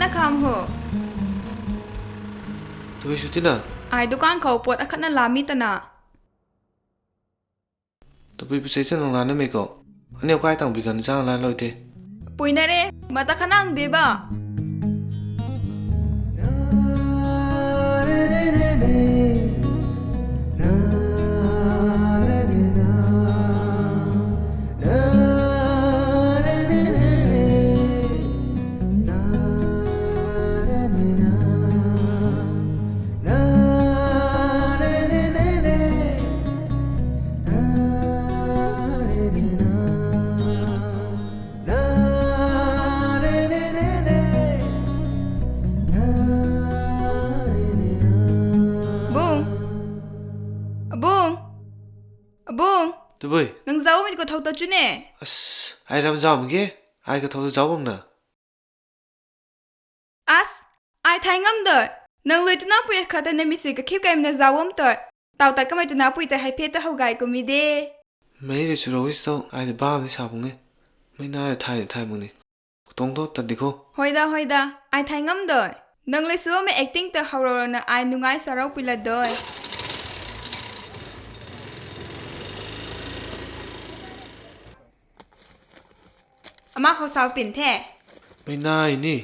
นะคำหัวตัวชุดที่น่ะไอ้ดุการเขาปวดอคันนั่นลามิตนะตัวไปเสียจังร้านนั่นไม่ก็อันนี้ก็ไอ้ต่างไปกันจ้างร้านเราเถอะปุยเนเร่มาตะขนังดีบ่าตัวไปนังเจ้ามันก็เท่าตัวจุนเน่ไอ้รำจ้ามึงแกไอ้ก็เท่าตัวเจ้าบ้างนะไอ้ไทยงำเด้อนังเลยจุน่าปุยขัดแต่ในมิสิกคิดกันในเจ้าผมเด้อเต่าแต่ก็ไม่จุน่าปุยแต่ให้เพียรแต่เขาไกลก็มีเด้ไม่ได้สุดวิสโตไอ้เดบ้าไม่ทราบมึงเนี่ยไม่น่าจะไทยมึงนี่ตรงโต๊ะตัดดิโก้ฮอยดาไอ้ไทยงำเด้อนังเลยสู้ไม่ acting แต่เขาเราเนี่ยไอ้นุ่งไอ้สารพิลาเด้ออามาเขาสาวปิ่นแท้ไม่น่านี่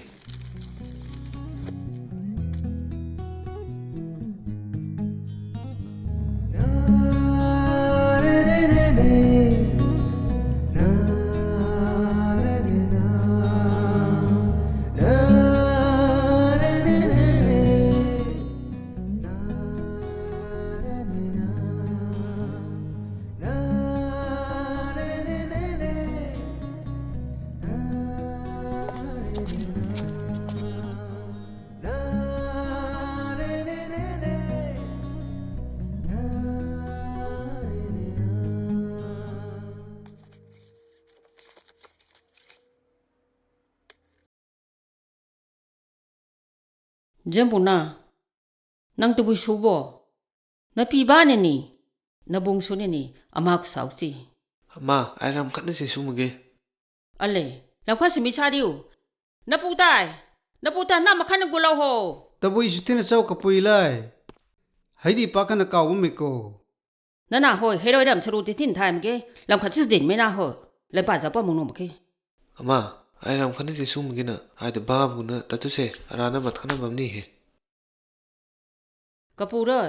เจ้าบุญน่ะนังตัวบุชูบ่นับปีบ้านนี่นับบุญชูนี่อามาคุสาวสิมาไอ้รำคัดนี่สิสู้มึงแกอะไรแล้วข้าสิมิชาดิวนับปูตายน้ามาขันกูเล่าโหตะบุยสุดที่น่ะเจ้ากับปุยเลยให้ดีปากกันนักเก่าไม่ก็นั่นน่ะโหยให้เราดำชรูติทินไทม์แกลำขัดสุดเด่นไม่น่าโหเลยป่าจะป้อมึงนุ่มแกมาไอ้รำคัดนี่สิสู้มึงแกน่ะไอ้เดบ้ามึงน่ะแต่ตัวเสียร้านนั้นบัดขนาดแบบนี้เหรอกระปูเลย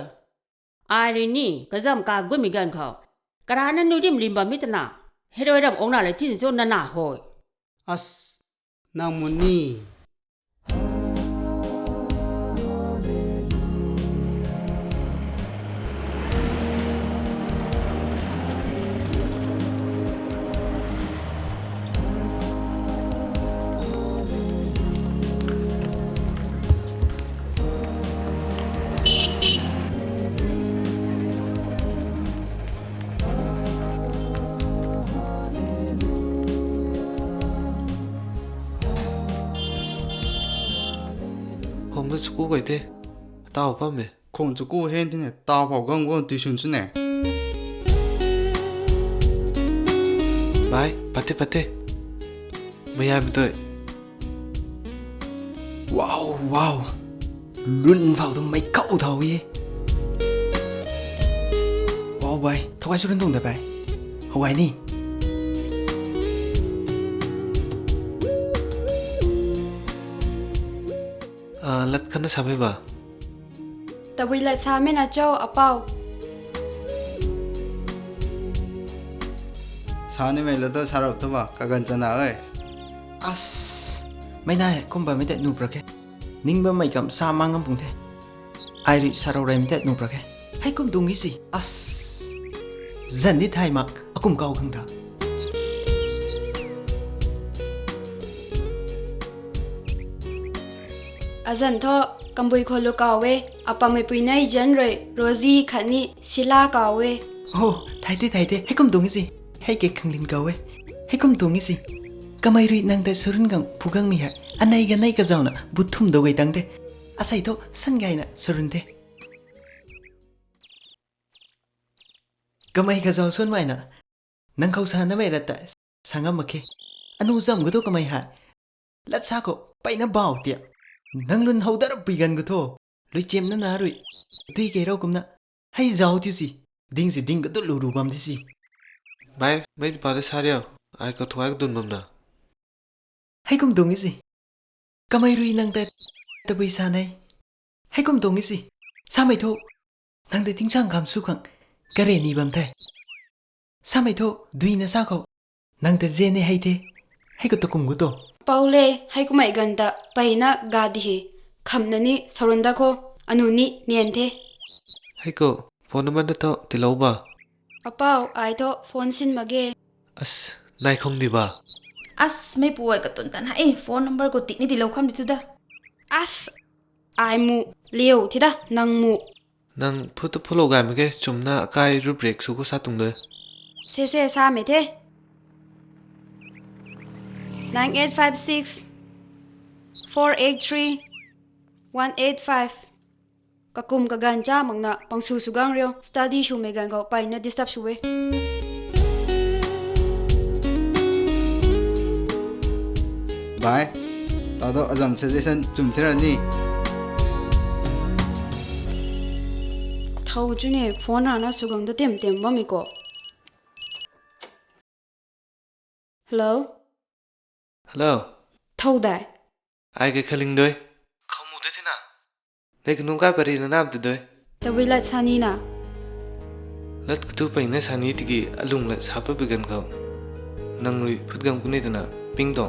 ไอ้เรื่องนี้ก็จำการกุมิกันเขากระดานนั้นนู่นริมบามิตรน่ะให้เราดำองค์น่ะเลยที่สุดนั่นน่ะโหยนางมุนีคงจะกู้ไว้เถอะตาป่ะแม่คงจะกู้เห็นที่เนี่ยตาเผากังวลตีชุนจุเนี่ยไปปัดเถอะไม่ยากมันตัวว้าวรุ่นเฝ้าต้องไม่เข้าเท่ายี่ว้าวไปทว่าชุดนั้นตรงแต่ไปเอาไว้นี่ลัดขันน่ะทำให้บ่แต่วิลาชาไม่น่าเจ้าอาเป้าสานี่ไม่เลือดสารพัดว่ากันจะน่าเอ้ยไม่ได้คุ้มไปไม่ได้หนูประแค่นิ่งไปไม่กับสามังกับปุ่งเทไอริสารอะไรไม่ได้หนูประแค่ให้คุ้มตรงนี้สิจันนี่ไทยมักคุ้มเก่าขังท่าอาจารย์ทอกำบุยคนลูกเก่าเวอาปาไม่ปุยในจันเลยโรซี่ขันนี่ศิลาเก่าเวโอ้ไทยเต้ให้คุ้มตรงนี้สิให้เก็บขังลินเก่าเว้ให้คุ้มตรงนี้สิก็ไม่รู้นั่งแต่สุรินกังผู้กังมีหายอันไหนกันไหนก็เจ้าน่ะบุตรทุ่มดอกไอ้ตั้งเต้อาศัยโตสันไงน่ะสุรินเต้ก็ไม่ก็เจ้าส่วนไว้น่ะนั่งเขาสานน่ะไม่รัดแต่สังกัมมาแค่อนุจำก็ต้องก็ไม่หายลัดซาก็ไปน่ะบ่าวเตี้ย nang lun hau dar pigan gu tho lui chem na na rui tui ke ro kum na hai zau chu si ding ga to lu ru bam di si bai mai pa de sario ai ko thwai dun bam na hai kum dong si kamai rui nang ta bui sa nai hai kum dong si sa mai tho nang de ting sang kam su khang ka re ni bam thai sa mai tho dui na sa kho nang ta je ne hai the hai ko to kum gu to Paule hai kumai ganda paina gadi he khamnani sarunda ko anuni niemthe hai ko phone number da to tilau ba apau ai tho phone sin mage as nai khom di ba as mai puai ka tun tan hai phone number ko ti ni di lo kham di tu da as ai mu leo thida nang mu nang photo follow ga me ke chumna kai rubric su ko sa tung de se sa me the 9856 483 185 kakum ka ganja mangna pangsu sugang ryo study shu megan ko paina disturb shuwe Bye. Tado azam suggestion chum thera ni. thau june phone ana sugang da tem bami ko hello hello thau dai ai ke khaling doi khomu de thina nei ku nung ka pari na nam te doi tawila sani na lat tu pai na sani ti gi alung la sa pa bigan ko nang lui phut gang pune tana ping to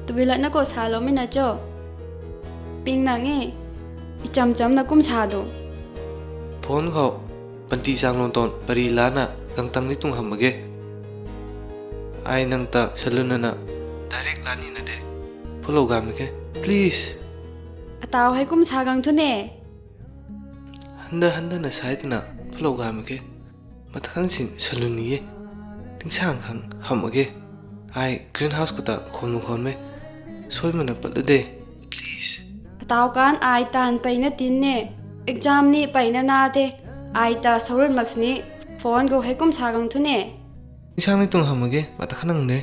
tawila na ko sa lo mina cho ping na nge icham cham na kum sa do phone ko panti sang lon ton pari la na gang tang ni tung ham age ai nang ta saluna na direct la ni na de follow ga me ke please ataw hai kum sa gang thune handa na side na follow ga me ke mathang sin saluni ye ting sang khang ham age ai greenhouse ko ta khon me soi mana patlu de please ataw kan ai tan paina tin ne exam ni paina na de ai ta soran max ni phone go hai kum sa gang thune ting sang ni tung ham age mathang de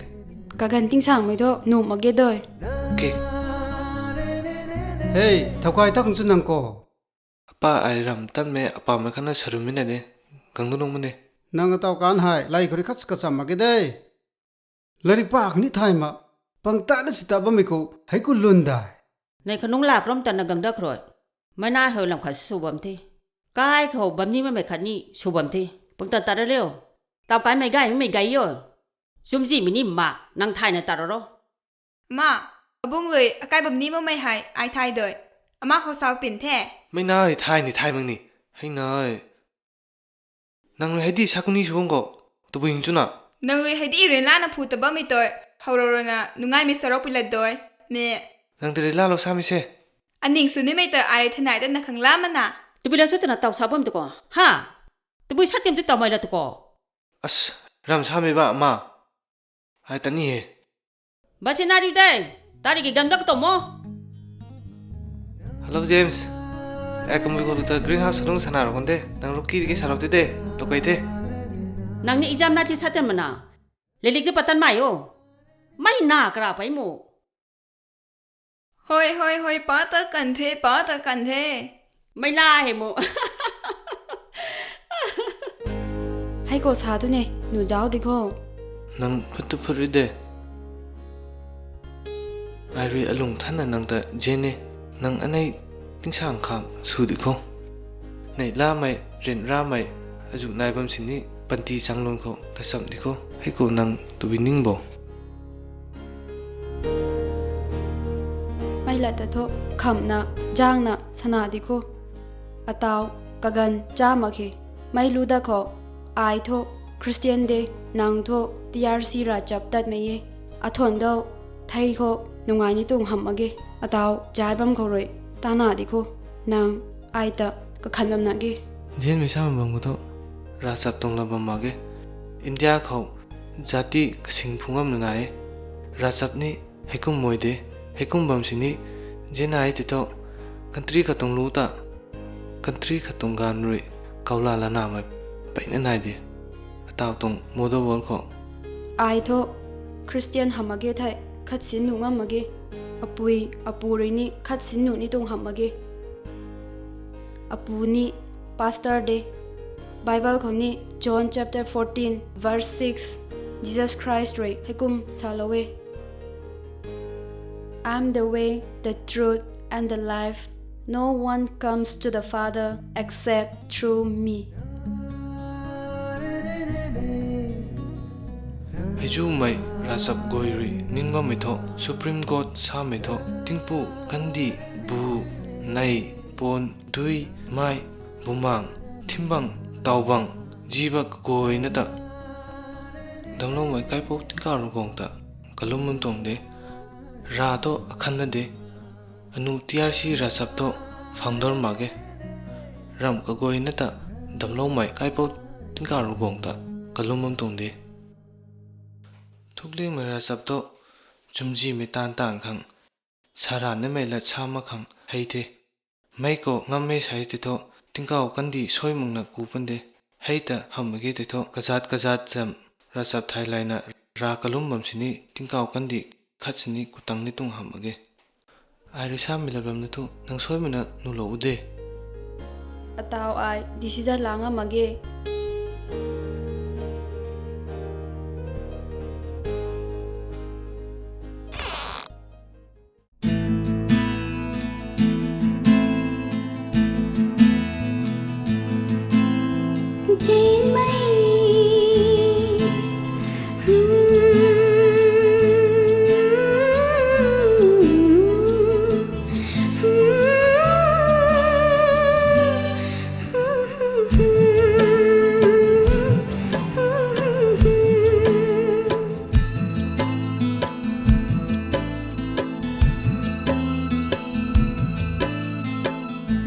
ka gan ting sang mai do nu mage doi okay Hey, thakwai tak chun nang ko. apa ai ram tan me apa ma khana sarumi na de gang du nong mane Nang taw kan hai lai khori khats ka cham age dai. Lari pak ni thai ma. Pang ta na sita ba mi ko hai ku lun dai. nei khanung lak rom tan na gang dak roi mai na ho lam khas su bam thi kai kho bam ni ma mai khat ni su bam thi pang ta ra leo tao kai mai gai yo zum ji mi ni ma nang thai na ta ro ma abung lui akai bam ni ma mai hai ai thai doi ama kho saw pin the mai nai thai ni thai mang ni hai nai nang hai di sakuni song ko to buing chuna nang lui hai di ren la na phu ta ba mi toy hauro na nungai mi sarok pilat doi me nang tere la lo sa mi se aning su ni mai ta ai thanai ta na khang la mana tu bi la sa ta tao sa bam to ko ha tu bi sa tem ta mai la to ko as ram sa me ba ma hai tani he ba se na ri dai ta ri ki gang dak to mo hello james ai kam ko ta greenhouse rong sana ro konde nang roki ke sarau te de to kai te nang ni exam na ti sa tem na le lik te patan mai yo mai na kra pai mo hoi pa ta kan the mai la he mo hai ko sa tu ne nu jaw di ko nang phutu phuri de ai ri alung than na nang ta jene nang anai ting sang kham su di ko nei la mai ren ra mai aju nai bam sin ni panti changlon ko ta sam di ko hai ko nang tu winning bo mai la ta tho kham na jang na sana di ko ataw ka gan cha ma khe mai lu da ko ai tho christian de nang tho trc ra chap tat me ye athon do thai ko nungai ni tung ham age ataw jai bam ko roi ta na di ko nang ai ta ka khan bam na ge jen mi sam bang ko to ra sap tong la bam ma ge india kho jati sing phungam na nai ra sap ni hekum moi de hekum bam sini jen ai te to country ka tong lu ta country ka tong gan rui kaula la na ma pai na nai de ataw tong modo wol ko ai tho christian ham age thai khat sin nu ngam age apui apuri ni khat sinu ni tung hamage apu ni pastor de Bible khoni John chapter 14 verse 6 Jesus Christ roi hekum salowe I'm the way, the truth, and the life. No one comes to the Father except through me. Hiju mai rasap goiri ningba mitho Supreme Court sa mitho tingpu kandi bu nai pon dui mai bumang thimbang taubang jiba koi nata damlo mai kaipo tingka rogong ta kalumum tongde ra to akhanda de anu TRC rasap to founder mage ram ka goi nata damlo mai kaipo tingka rogong ta kalumum tongde thukling mai rasap to chumji mi tan tan khang sara ne mai la chama khang heite mai ko ngamme sai te to tingkau kandi soimung na kupande heita hamge te to kazat jam rasap thailai ra kalum bam sini tingkau kandi khatsini kutang ni tung hamge airisa milabam na tu nang soimuna nu lo ude Ataw ay decision langa mage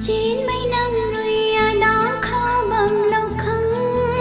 chín mấy năm rồi đã khao bằng lâu khăng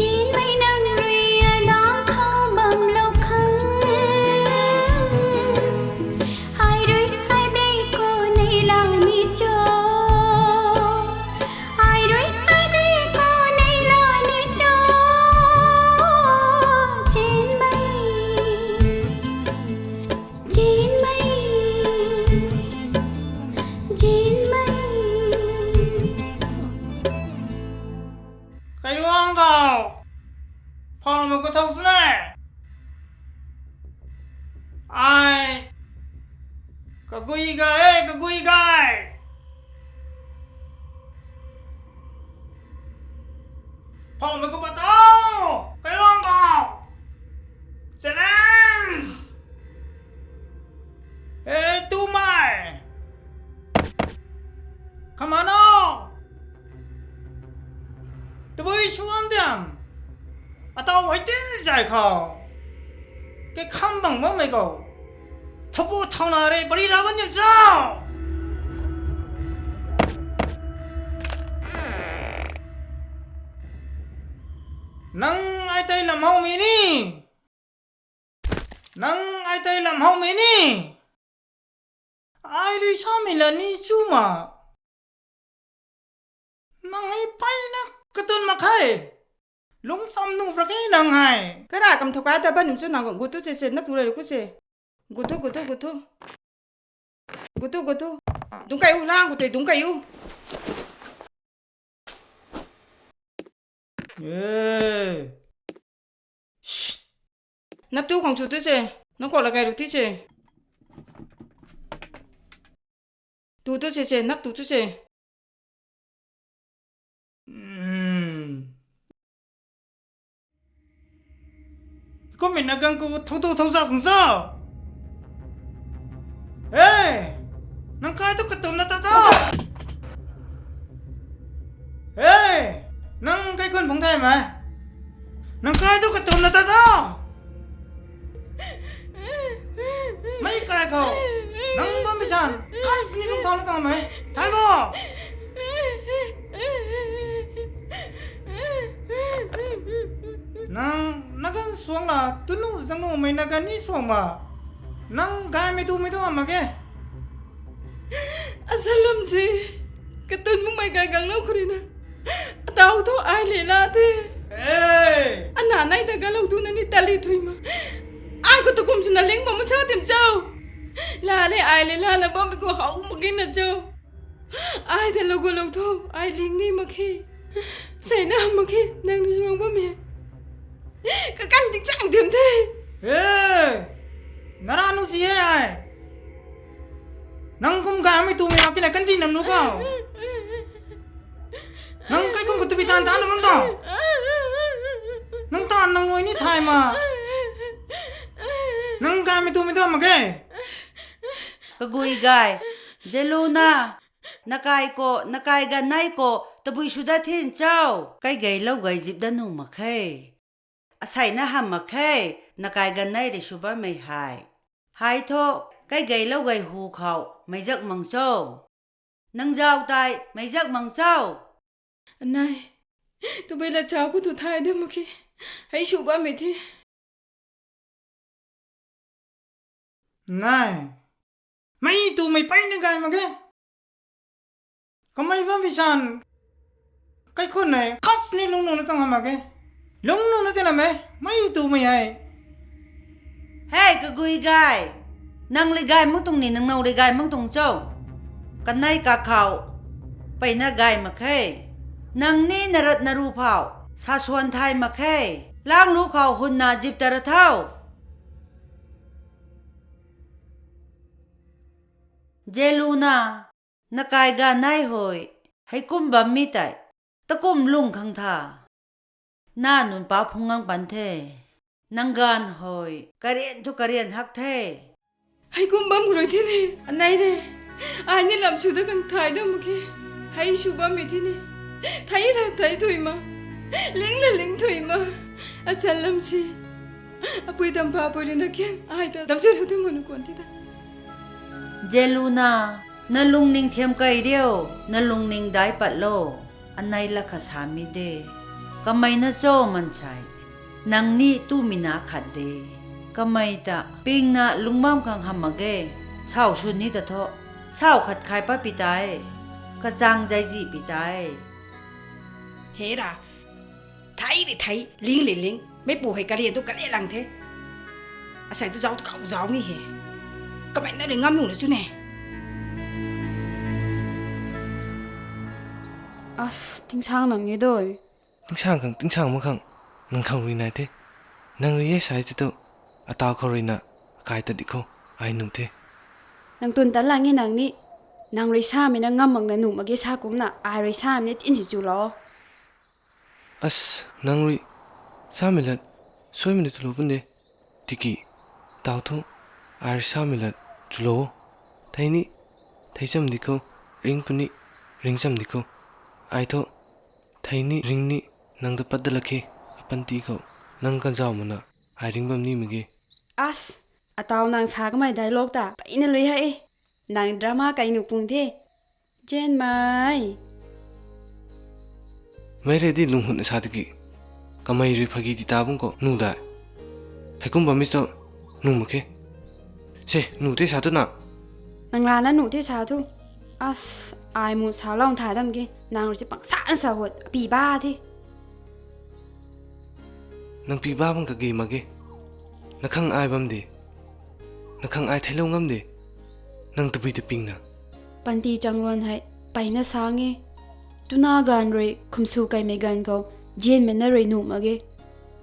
chín mấy nắng rìa đó khâu bầm lâu khăn hai đứa hai đây cô này là ni cho hai đứa hai đây cô này là ni cho chín mấy chín mấy chín mấy cái luôn cậu phòng một cái thông số này ai cái quỷ gai cái quỷ gai phòng một cái bắt đầu cái luôn cậu silence ê tu mày come on now tôi xuống điểm à tao phải tin giải khảo cái khăm bằng mắm mày cậu thằng bố thằng nào đấy bari ra vẫn nhập sao nắng ai tay làm hậu mày đi nắng ai tay làm hậu mày đi ai đi sao mày là ni chú mà nắng ai bay nè cái tên mà khai lúng xăm nụ ra cái nắng hay cái nào cầm thâu cái ta bắt chút nào cũng gút chút chế nắp tu rồi gút chế gút thu đúng cái u lang gút đúng cái u nắp tu không chút chế nó còn là cái được chế tu chế nắp tu chế có mình là găng cô thâu sao không sao ê nang cái tôi cất tôm là ta tao ê nang cái con phóng thai mà nang cái tôi cất tôm là ta tao mấy cái cậu nang bấm bị sàn cái gì nung thao là tao mày thấy không nang nagan suang la tunu zangu mai nagan ni suang ma nang gai me tu ama ke asalam ji cái tên mong mày gai gang lâu khori na tao thôi ai lệ na thế ê anh này ta gai lâu tu na ni tali thôi mà ai có tụi cùng chúng nó lính mà mất tìm châu là đây ai lệ là bom bị cô hậu một cái là châu ai thì lâu thôi ai lính đi mà khi xảy ra mà khi đang đi xuống bom mẹ cái căn tình trạng điểm thế ê nara nu si ai nang kum ga me tu me cái này căn tin nằm nu cao nang cái con của tôi bị tan tan nó tao nang tan nang ngồi ni thai mà nang ga me tu me to mà cái Kagui gai zeluna nakai ga nai ko tabui suda thin chao kai gai lo gai jip da nu ma khe asai na ham ma khe nakai ga nai de suba mai hai tho cái gai lo gai hu khau mai jak mang chao nang giao tai mai jak mang chao anh này tụi bây là cháu của tụi thai đấy mà khi hãy chụp ba mẹ thì này mày tu mày bay nữa cái mà cái có mày vẫn bị sàn cái con này cắt nên lung nó tăng hàm mà cái lung nó thế nào mày tu mày hay hey kagui gai nang le gai mang tung ni nang nau le gai mang tung chao kan nai ka khau pai na gai ma khe nang ni narat naru phao sa suan thai ma khe lang lu khau hun na jip tar thao zeluna nakai ga nai hoi hay kum bam mi tai ta kum lung khang tha na nun pa phungang ban the nang gan hoi karian hak the hãy cùng bấm rồi thế này anh này đây ai nên làm chủ được càng thai đó mà khi hãy chụp ba mẹ thế này thấy là thấy thôi mà lính là lính thôi mà sao làm gì Apoy tampa apoy linakyan. Ay, tamsir hote mo nukuan tita. Zeluna, nalungning thiam kay dio, nalungning dai patlo, anay la kasami de. กำไมนะโจมันใช่นางนี่ตู้มีนาขัดเดกำไมตะปิงนะลุงมั่มขังหำมาเกเศร้าชุดนี้ตะเทาะเศร้าขัดใครป้าปีตายกระจังใจจีปีตายเฮราไทยดิไทยลิงลิงไม่ปู่ให้กะเรียนตุกะเรียลังเทอาศัยตุเจ้าตุเก่าเจ้านี่เฮก็ไม่ได้เรื่องงำหนูนะจุ๊เน่ติ้งช่างหนังยี่ด้วยติ้งช่างขังติ้งช่างมั้งขังนังขังรีนายเทนังรีเย่สายเตออาตาเขารีน่ะกายตัดดิเขาไอ้หนุ่มเทนางตุนตันหลังยี่นางนี่นางริชาไม่นางงำมังนะหนุ่มเมื่อกี้ชากุ้มน่ะไอริชาเนี่ยอินจิจูล้อนังรีสามิลัดสวยมันตุลบุนเดติกี้ดาวทุ่งไอริสามิลัดจุโลไทยนี่ไทยจำดิเขาริงปุ่นนี่ริงจำดิเขาไอ้ท่อไทยนี่ริงนี่นังตะปัดเดลักเฮอปันตีเขานังกันเจ้ามันน่ะไอริงบัมนี่มึงเกอาตาวนางชาก็ไม่ได้โลกตาไปนั่นเลยให้นางดราม่าไก่หนูปุ่งเทเจนไม่เรดี้ลุงหุ่นสาธิกิก็ไม่รีบพักดีตาบุ้งก็นู่ได้ให้คุณบามิสโตนู่มั้งเกเช่นู่ที่สาธุน่ะนางลานะหนูที่ชาทุไอมูชาลองถ่ายทำกี้นางรู้จะปังสารสาวดปีบ้าที่นางปีบ้าบังกะกีมาเกนักขังไอบัมดีนักขังไอเทลงงั้มดีนางตะบีตะปิงนะปันตีจังวันให้ไปน่ะสางเงตุนาการเลยคุมสู้ไก่ไม่กันเขาเจนเมนน่ะเลยหนุ่มมาเก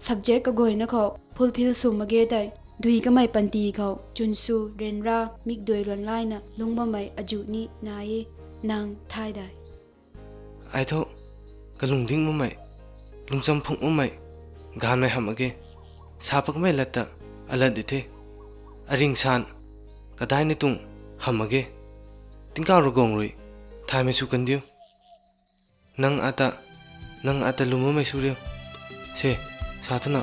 subject ก็goyนะเขาพูดพิลสูมาเกได้ดุยก็ไม่ปันตีเขาจุนสู้เรนรามิกโดยล้วนไล่น่ะลุงบ่ไม่อจุนี่นายนางทายได้ไอท่อกะลุงดิ้งมั้งไม่ลุงจำพุงมั้งไม่กานไม่หำมาเกสาปักไม่ละตะอะไรดิเทอริงซานก็ได้ในตุงหำมาเกติ้งก้าวรกงรุยทายไม่สู้กันเดียวนังอาตาลุงไม่สู้เดียวเช่สาธุนะ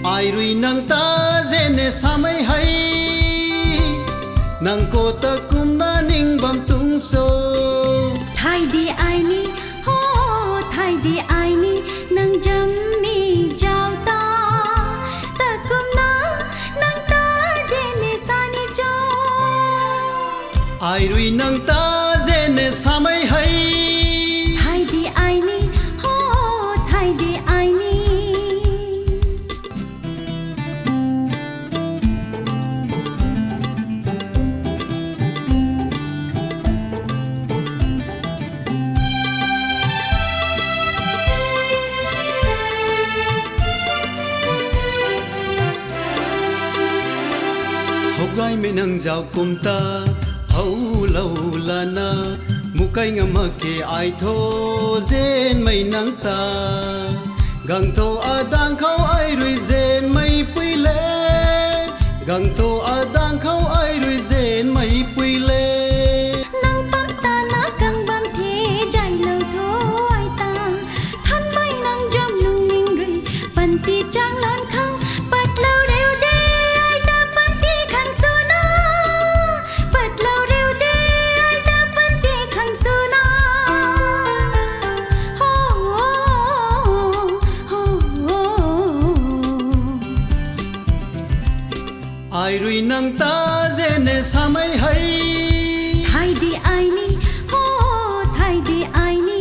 ไอรุยนังตาเจเนสามัยให้นังโกตะกุมนานิงบัมตุงโซไทยดีไอนี่โอ้ไทยดีไอนี่นังจำมีเจ้าตาตะกุมนานังตาเจเนสานิโจไอรุยนังตาเจเนสามัยให้ไทยดีไอนี่โอ้ไทยดีไอนี่gai me nang jau kum ta hau lo la na mu kai nga ma ke ai tho zen mai nang ta gang tho adang khau ai rui zen mai pui le gang tho adang khau ai rui zen mai pui le nang pam ta na kang bam phe jai lo tho ai ta than mai nang jam lung ning rui pan ti chang lan khau pat lo reu de ai ta pan ti khang su na pat lo reu de ai ta pan ti khang su na ho ho ho ai rui nang ta zen ne samai hai thai di ai ni ho thai di ai ni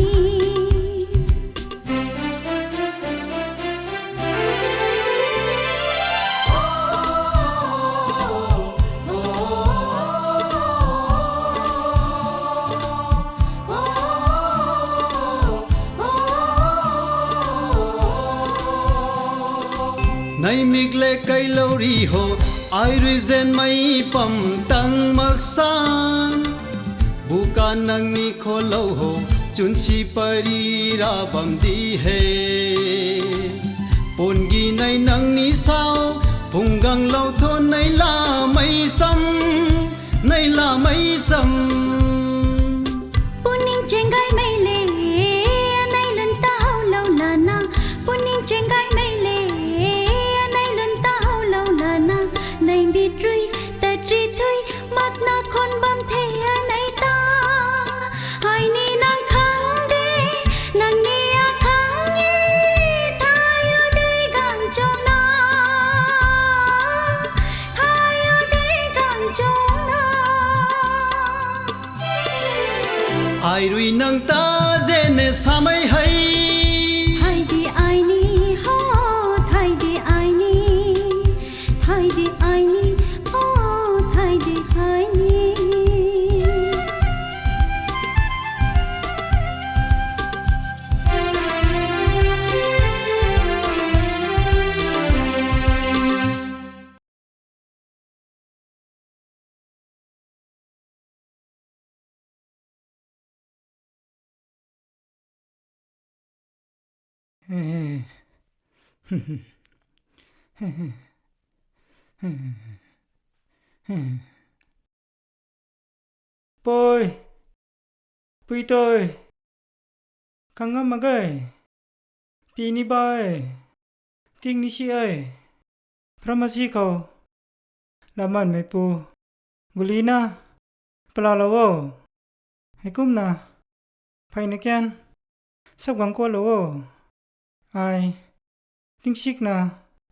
nay mig le kai lo ri ho ai ri zen mai pam tang mak sang bukan nang ni kho lo ho chun si pari ra bam di he pon gi nay nang ni sao phung gang lo thon nay la mai sam puning chengai mai le nay lun ta hau lo la na puning chengai mai le nay lun ta hau lo la na nay bit rui ta tri thui mak na khon bam ai rui nang ta zen ne samai hai thay đi ai ni ho thay đi ai ni thay đi ai ni ho thay đi ai ni Poi pui tôi khăng ngâm mà cái pi ni bay ting ni si ai pharmacy cầu làm ăn mấy pu gulina palalawo hay cũng na phải na kian sắp quăng qua lỗ ai tiếng xích na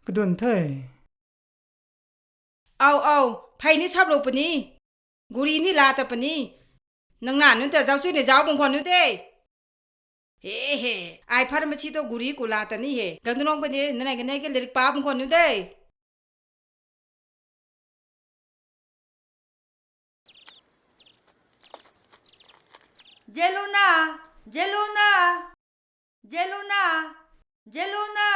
cái đồn thế เอาไผนี่ชับโลปนี่กุรีนี่ลาตะปนี่นังนานนึแต่เจ้าจุ้ยเนี่ยเจ้าบงคนนึเด้เฮ้ไอพาร์มาชิโตกุรีกูลาตะนี่เฮกันน้องปนี่นั่นไงกันไงกันลิริกป้าบงคนนึเด้ เจลูนาเจลูนาเจลูนาเจลูนา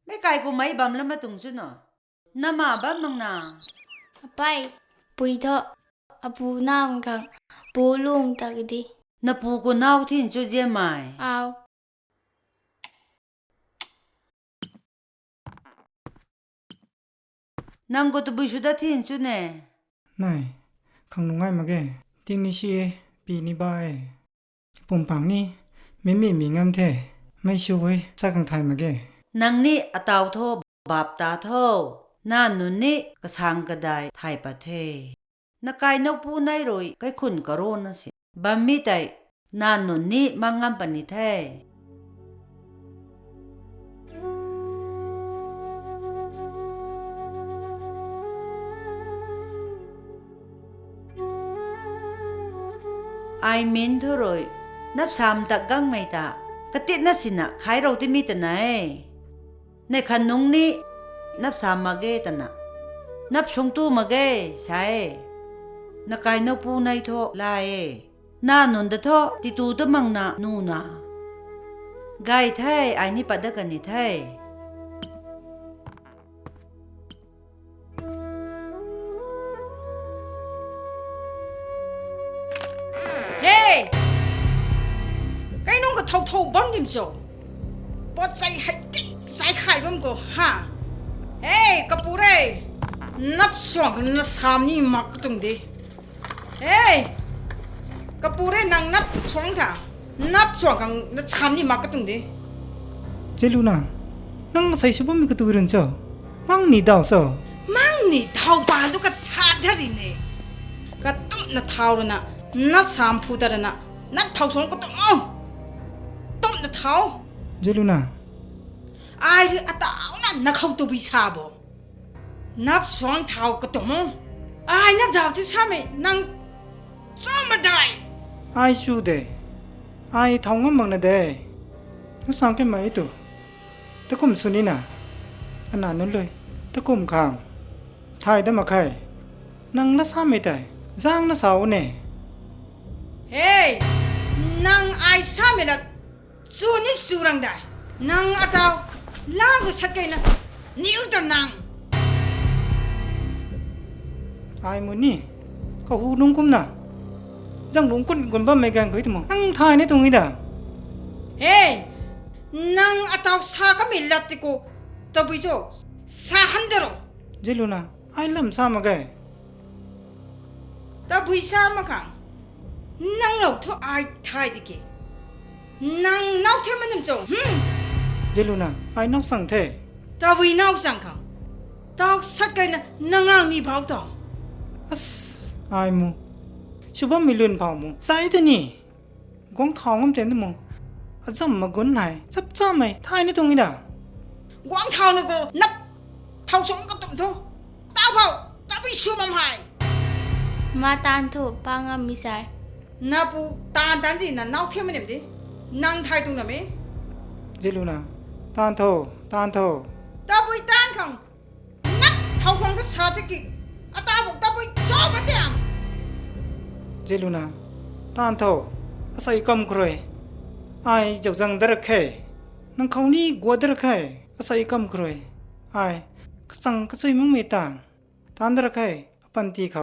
ไม่ไกลกูไม่บัมแล้วมาตุงซุนเนาะน้ามาบัมมังนาไปปุยเถอะอปูน้ำกังปูลุงตากดีน้าปูกูน่าวที่จุดเจียไม่เอานางกูตบุชุดที่จุดเน่นายขังลงง่ายมาแกทิ้งนี่ชีปีนี่บายปุ่มปังนี่ไม่มีงามแท้ไม่ช่วยสักขังไทยมาแกนางนี่อตาวโทบาปตาโทน่านุนนี่กระชังกระไดไทยประเทศนักไก่นกปูนายรวยไก่ขุนกระโรนสิบัมมีใจน่านุนนี่มังงามปนิเทไอมินเท่าไรนับสามตะกังไม่ตากติดนัสินะขายเราที่มีแต่ไหนในขนมนี้นับสามมาเกตนะนับชงตู้มาเกใช่นักไก่นกปูในโทลายน่าหนุนเดโทติตูตะมังนานูนาไก่ไทยไอนี่ปัดกันนี่ไทยเฮ้ไก่น้องก็เท่าบ้างดิมโจปอใจให้ติ๊กใจไข่บ้างก็ฮะเฮ้กระปูเร่นับสองกันนับสามนี่มักตรงดีเฮ้กระปูเร่นางนับสองท่านับสองกันนับสามนี่มักตรงดีเจลูน่านั่งใส่ชุดมีกระตุ้นเจ้ามั่งนี่ดาวเจ้ามั่งนี่เท่าบ้านทุกข์ชาติรินเน่กระตุ้นนับเท่าแล้วนะนับสามพูดแล้วนะนับเท่าสองก็ต้องต้มนับเท่าเจลูน่าไอ้เรื่องอัตเอานั่นนักเขาตัวพิชาบ่นับสองเท่าก็ต้องไอ้นับดาวที่ทำให้นั่งจ้ามาได้ไอ้ชูเดไอ้ท้องงั้นมังนะเดนักสังเกตไหมตัวตะกุ่มสุนีน่ะขนาดนั้นเลยตะกุ่มข้างทายได้มาใครนั่งละซ้ำไม่ได้จ้างละเสาเนี่ยเฮ้ยนั่งไอ้ซ้ำไม่ได้จูนี่สูรังได้นั่งอัตเอาล่างก็ชัดเจนนะนิ้วตะนั่งไอ้มือนี่เขาหูนุ่งกุ้มน่ะจังลุงกุ้นกวนบ้าไม่กันเคยทั้งหมดนั่งทายในตรงนี้ด่าเฮ้ยนั่งอัตเอาสาก็ไม่ลัดติโกตบไปโจสาหันเดอร์เจลูน่าไอ้ลำซ้ำมาแกตบไปสามาขังนั่งเราทุกไอ้ทายดิเกนั่งนับเท่ามันจงเจลูน่าไอ้นอกสั่งเทตาวีนอกสั่งเขาตอกสักกันนะนั่งอ่างนี่เผาต่ออัสไอ้มูชุบมีเลือนเผามูใส่เถอะนี่กงทองมันเต็มทั้งหมดอาจจะมากุนไหนจับจ้าไหมทายในตรงนี้ด่ากวางเท้านี่ก็นับเท้าสองก็ตุ่มทุ่งตาเผาตาไปชูมันหายมาตานถูปางามิสาย นาปูตานตันจีน่ะนอกเที่ยมันเนี่ยดินางไทยตรงน่ะมั้ย เจลูนาตานโทตานโท ตาปุยตานขังนักเท่าฟังจะชาติกิอาตาบอกตาปุยชอบมันเดียง เจลูนาตานโทอาศัยกำครวยไอเจ้าจังดระเคนังเขานี่กลัวดระเคอาศัยกำครวยไอสั่งก็ช่วยมึงไม่ต่างตานดระเคปันตีเขา